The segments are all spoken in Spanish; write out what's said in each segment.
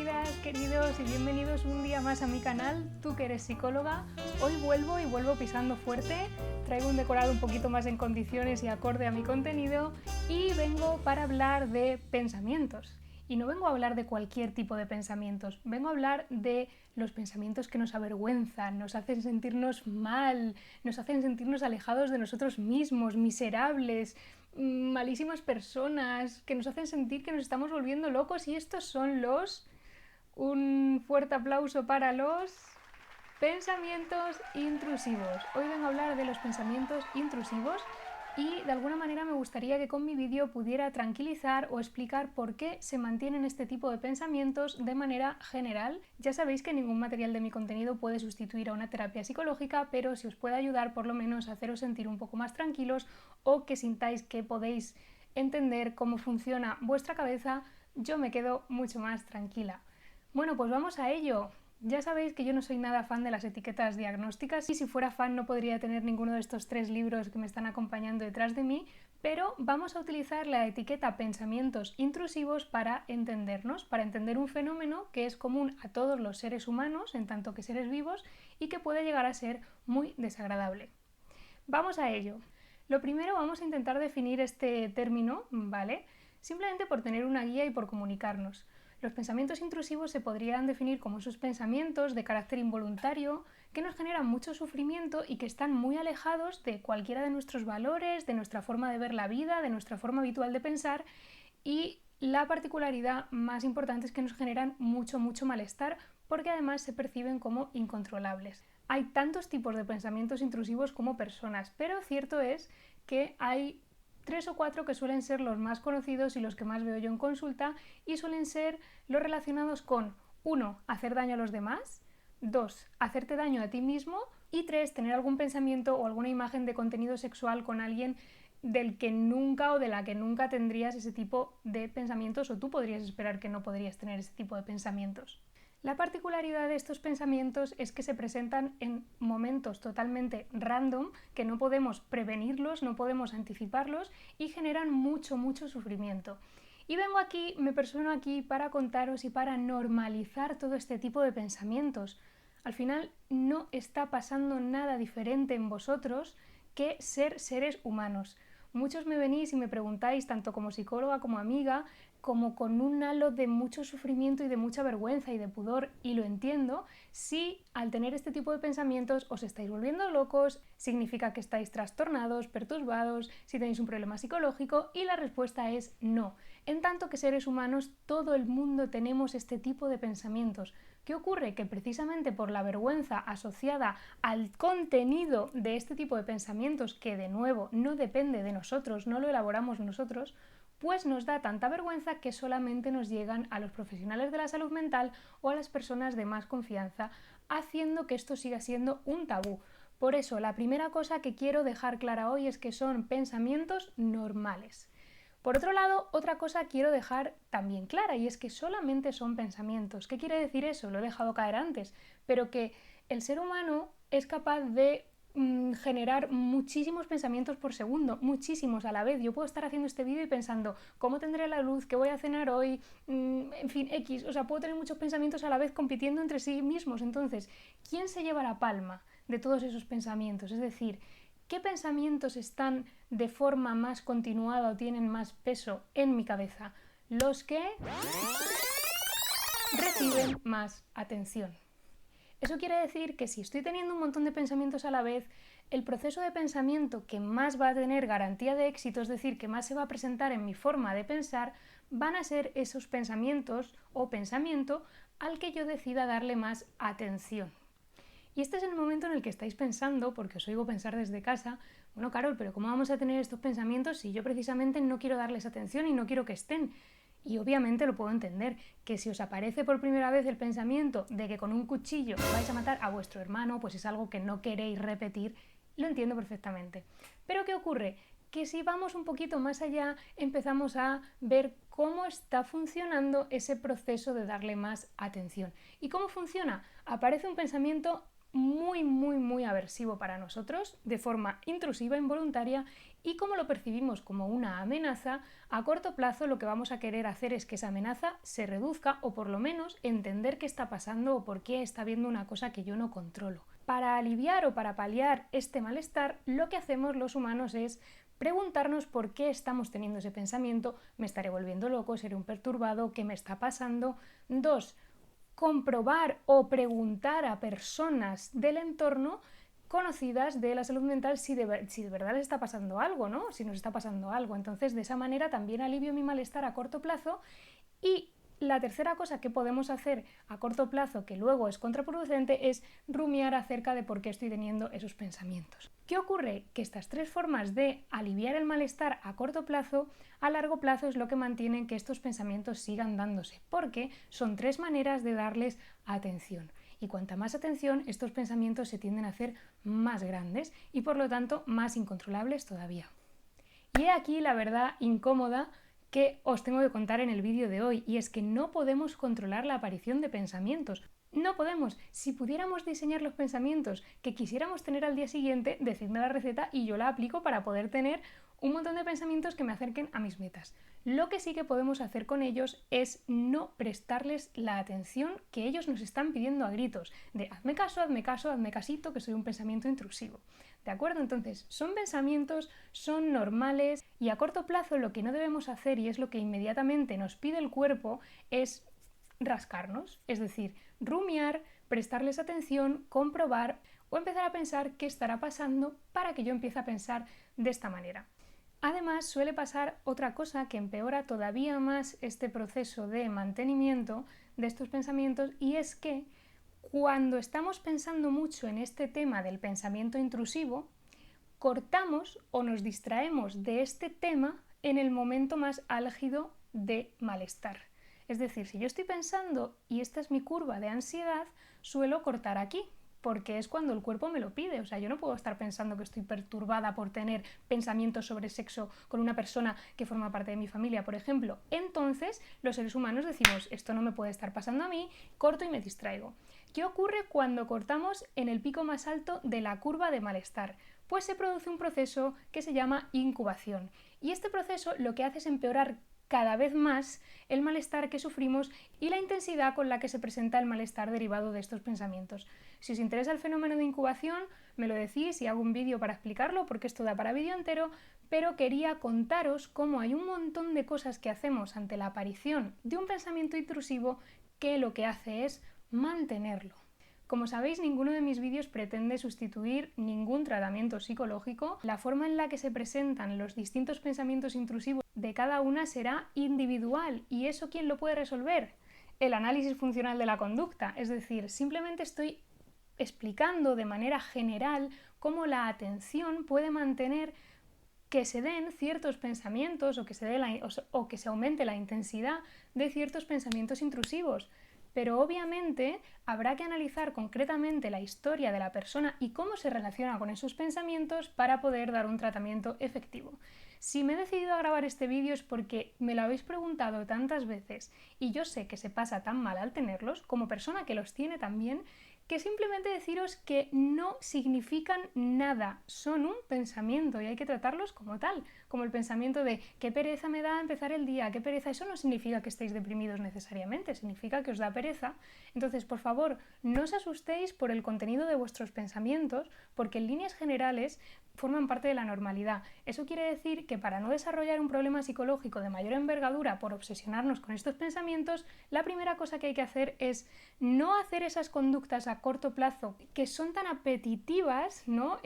Queridas, queridos y bienvenidos un día más a mi canal, tú que eres psicóloga. Hoy vuelvo pisando fuerte, traigo un decorado un poquito más en condiciones y acorde a mi contenido y vengo para hablar de pensamientos. Y no vengo a hablar de cualquier tipo de pensamientos, vengo a hablar de los pensamientos que nos avergüenzan, nos hacen sentirnos mal, nos hacen sentirnos alejados de nosotros mismos, miserables, malísimas personas, que nos hacen sentir que nos estamos volviendo locos, y estos son un fuerte aplauso para los pensamientos intrusivos. Hoy vengo a hablar de los pensamientos intrusivos y de alguna manera me gustaría que con mi vídeo pudiera tranquilizar o explicar por qué se mantienen este tipo de pensamientos de manera general. Ya sabéis que ningún material de mi contenido puede sustituir a una terapia psicológica, pero si os puede ayudar por lo menos a haceros sentir un poco más tranquilos o que sintáis que podéis entender cómo funciona vuestra cabeza, yo me quedo mucho más tranquila. Bueno, pues vamos a ello. Ya sabéis que yo no soy nada fan de las etiquetas diagnósticas y si fuera fan no podría tener ninguno de estos 3 libros que me están acompañando detrás de mí, pero vamos a utilizar la etiqueta pensamientos intrusivos para entendernos, para entender un fenómeno que es común a todos los seres humanos, en tanto que seres vivos, y que puede llegar a ser muy desagradable. Vamos a ello. Lo primero, vamos a intentar definir este término, ¿vale? Simplemente por tener una guía y por comunicarnos. Los pensamientos intrusivos se podrían definir como esos pensamientos de carácter involuntario que nos generan mucho sufrimiento y que están muy alejados de cualquiera de nuestros valores, de nuestra forma de ver la vida, de nuestra forma habitual de pensar, y la particularidad más importante es que nos generan mucho malestar porque además se perciben como incontrolables. Hay tantos tipos de pensamientos intrusivos como personas, pero cierto es que hay 3 o 4 que suelen ser los más conocidos y los que más veo yo en consulta, y suelen ser los relacionados con 1. Hacer daño a los demás, 2. Hacerte daño a ti mismo, y 3. Tener algún pensamiento o alguna imagen de contenido sexual con alguien del que nunca o de la que nunca tendrías ese tipo de pensamientos, o tú podrías esperar que no podrías tener ese tipo de pensamientos. La particularidad de estos pensamientos es que se presentan en momentos totalmente random, que no podemos prevenirlos, no podemos anticiparlos y generan mucho sufrimiento. Y vengo aquí, me persono aquí para contaros y para normalizar todo este tipo de pensamientos. Al final no está pasando nada diferente en vosotros que ser seres humanos. Muchos me venís y me preguntáis, tanto como psicóloga como amiga, como con un halo de mucho sufrimiento y de mucha vergüenza y de pudor, y lo entiendo, si al tener este tipo de pensamientos os estáis volviendo locos, significa que estáis trastornados, perturbados, si tenéis un problema psicológico, y la respuesta es no. En tanto que seres humanos, todo el mundo tenemos este tipo de pensamientos. ¿Qué ocurre? Que precisamente por la vergüenza asociada al contenido de este tipo de pensamientos, que de nuevo no depende de nosotros, no lo elaboramos nosotros, pues nos da tanta vergüenza que solamente nos llegan a los profesionales de la salud mental o a las personas de más confianza, haciendo que esto siga siendo un tabú. Por eso, la primera cosa que quiero dejar clara hoy es que son pensamientos normales. Por otro lado, otra cosa quiero dejar también clara, y es que solamente son pensamientos. ¿Qué quiere decir eso? Lo he dejado caer antes, pero que el ser humano es capaz de generar muchísimos pensamientos por segundo, muchísimos a la vez. Yo puedo estar haciendo este vídeo y pensando ¿cómo tendré la luz? ¿Qué voy a cenar hoy? En fin, X. O sea, puedo tener muchos pensamientos a la vez compitiendo entre sí mismos. Entonces, ¿quién se lleva la palma de todos esos pensamientos? Es decir, ¿qué pensamientos están de forma más continuada o tienen más peso en mi cabeza? Los que reciben más atención. Eso quiere decir que si estoy teniendo un montón de pensamientos a la vez, el proceso de pensamiento que más va a tener garantía de éxito, es decir, que más se va a presentar en mi forma de pensar, van a ser esos pensamientos o pensamiento al que yo decida darle más atención. Y este es el momento en el que estáis pensando, porque os oigo pensar desde casa, bueno, Carol, pero ¿cómo vamos a tener estos pensamientos si yo precisamente no quiero darles atención y no quiero que estén? Y obviamente lo puedo entender, que si os aparece por primera vez el pensamiento de que con un cuchillo vais a matar a vuestro hermano, pues es algo que no queréis repetir, lo entiendo perfectamente. Pero ¿qué ocurre? Que si vamos un poquito más allá, empezamos a ver cómo está funcionando ese proceso de darle más atención. ¿Y cómo funciona? Aparece un pensamiento muy aversivo para nosotros, de forma intrusiva, involuntaria, y como lo percibimos como una amenaza, a corto plazo lo que vamos a querer hacer es que esa amenaza se reduzca o por lo menos entender qué está pasando o por qué está viendo una cosa que yo no controlo. Para aliviar o para paliar este malestar, lo que hacemos los humanos es preguntarnos por qué estamos teniendo ese pensamiento, me estaré volviendo loco, seré un perturbado, ¿qué me está pasando? 2. Comprobar o preguntar a personas del entorno conocidas de la salud mental si de verdad les está pasando algo, ¿no? Si nos está pasando algo. Entonces, de esa manera también alivio mi malestar a corto plazo. Y la tercera cosa que podemos hacer a corto plazo, que luego es contraproducente, es rumiar acerca de por qué estoy teniendo esos pensamientos. ¿Qué ocurre? Que estas tres formas de aliviar el malestar a corto plazo, a largo plazo es lo que mantienen que estos pensamientos sigan dándose, porque son tres maneras de darles atención. Y cuanta más atención, estos pensamientos se tienden a hacer más grandes y por lo tanto más incontrolables todavía. Y he aquí la verdad incómoda que os tengo que contar en el vídeo de hoy, y es que no podemos controlar la aparición de pensamientos. No podemos. Si pudiéramos diseñar los pensamientos que quisiéramos tener al día siguiente, decidme la receta y yo la aplico para poder tener un montón de pensamientos que me acerquen a mis metas. Lo que sí que podemos hacer con ellos es no prestarles la atención que ellos nos están pidiendo a gritos, de hazme caso, hazme caso, hazme casito, que soy un pensamiento intrusivo. ¿De acuerdo? Entonces, son pensamientos, son normales y a corto plazo lo que no debemos hacer, y es lo que inmediatamente nos pide el cuerpo, es rascarnos, es decir, rumiar, prestarles atención, comprobar o empezar a pensar qué estará pasando para que yo empiece a pensar de esta manera. Además, suele pasar otra cosa que empeora todavía más este proceso de mantenimiento de estos pensamientos, y es que cuando estamos pensando mucho en este tema del pensamiento intrusivo, cortamos o nos distraemos de este tema en el momento más álgido de malestar. Es decir, si yo estoy pensando y esta es mi curva de ansiedad, suelo cortar aquí, porque es cuando el cuerpo me lo pide. O sea, yo no puedo estar pensando que estoy perturbada por tener pensamientos sobre sexo con una persona que forma parte de mi familia, por ejemplo. Entonces, los seres humanos decimos, esto no me puede estar pasando a mí, corto y me distraigo. ¿Qué ocurre cuando cortamos en el pico más alto de la curva de malestar? Pues se produce un proceso que se llama incubación. Y este proceso lo que hace es empeorar cada vez más el malestar que sufrimos y la intensidad con la que se presenta el malestar derivado de estos pensamientos. Si os interesa el fenómeno de incubación, me lo decís y hago un vídeo para explicarlo, porque esto da para vídeo entero, pero quería contaros cómo hay un montón de cosas que hacemos ante la aparición de un pensamiento intrusivo que lo que hace es mantenerlo. Como sabéis, ninguno de mis vídeos pretende sustituir ningún tratamiento psicológico. La forma en la que se presentan los distintos pensamientos intrusivos de cada una será individual. ¿Y eso quién lo puede resolver? El análisis funcional de la conducta. Es decir, simplemente estoy explicando de manera general cómo la atención puede mantener que se den ciertos pensamientos o que se aumente la intensidad de ciertos pensamientos intrusivos. Pero obviamente habrá que analizar concretamente la historia de la persona y cómo se relaciona con esos pensamientos para poder dar un tratamiento efectivo. Si me he decidido a grabar este vídeo es porque me lo habéis preguntado tantas veces y yo sé que se pasa tan mal al tenerlos, como persona que los tiene también, que simplemente deciros que no significan nada, son un pensamiento y hay que tratarlos como tal, como el pensamiento de qué pereza me da empezar el día, qué pereza. Eso no significa que estéis deprimidos necesariamente, significa que os da pereza. Entonces, por favor, no os asustéis por el contenido de vuestros pensamientos, porque en líneas generales forman parte de la normalidad. Eso quiere decir que para no desarrollar un problema psicológico de mayor envergadura por obsesionarnos con estos pensamientos, la primera cosa que hay que hacer es no hacer esas conductas a corto plazo que son tan apetitivas, ¿no?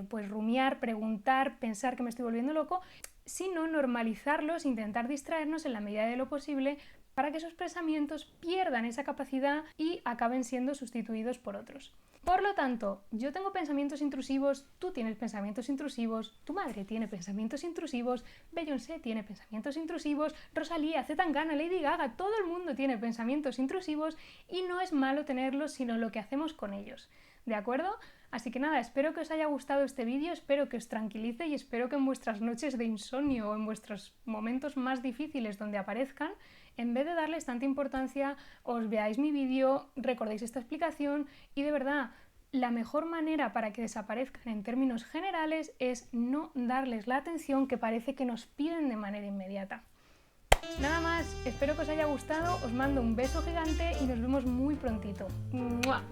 Pues rumiar, preguntar, pensar que me estoy volviendo loco, sino normalizarlos, intentar distraernos en la medida de lo posible para que esos pensamientos pierdan esa capacidad y acaben siendo sustituidos por otros. Por lo tanto, yo tengo pensamientos intrusivos, tú tienes pensamientos intrusivos, tu madre tiene pensamientos intrusivos, Beyoncé tiene pensamientos intrusivos, Rosalía, C. Tangana, Lady Gaga, todo el mundo tiene pensamientos intrusivos y no es malo tenerlos, sino lo que hacemos con ellos. ¿De acuerdo? Así que nada, espero que os haya gustado este vídeo, espero que os tranquilice y espero que en vuestras noches de insomnio o en vuestros momentos más difíciles donde aparezcan, en vez de darles tanta importancia, os veáis mi vídeo, recordéis esta explicación y de verdad, la mejor manera para que desaparezcan en términos generales es no darles la atención que parece que nos piden de manera inmediata. Nada más, espero que os haya gustado, os mando un beso gigante y nos vemos muy prontito. ¡Mua!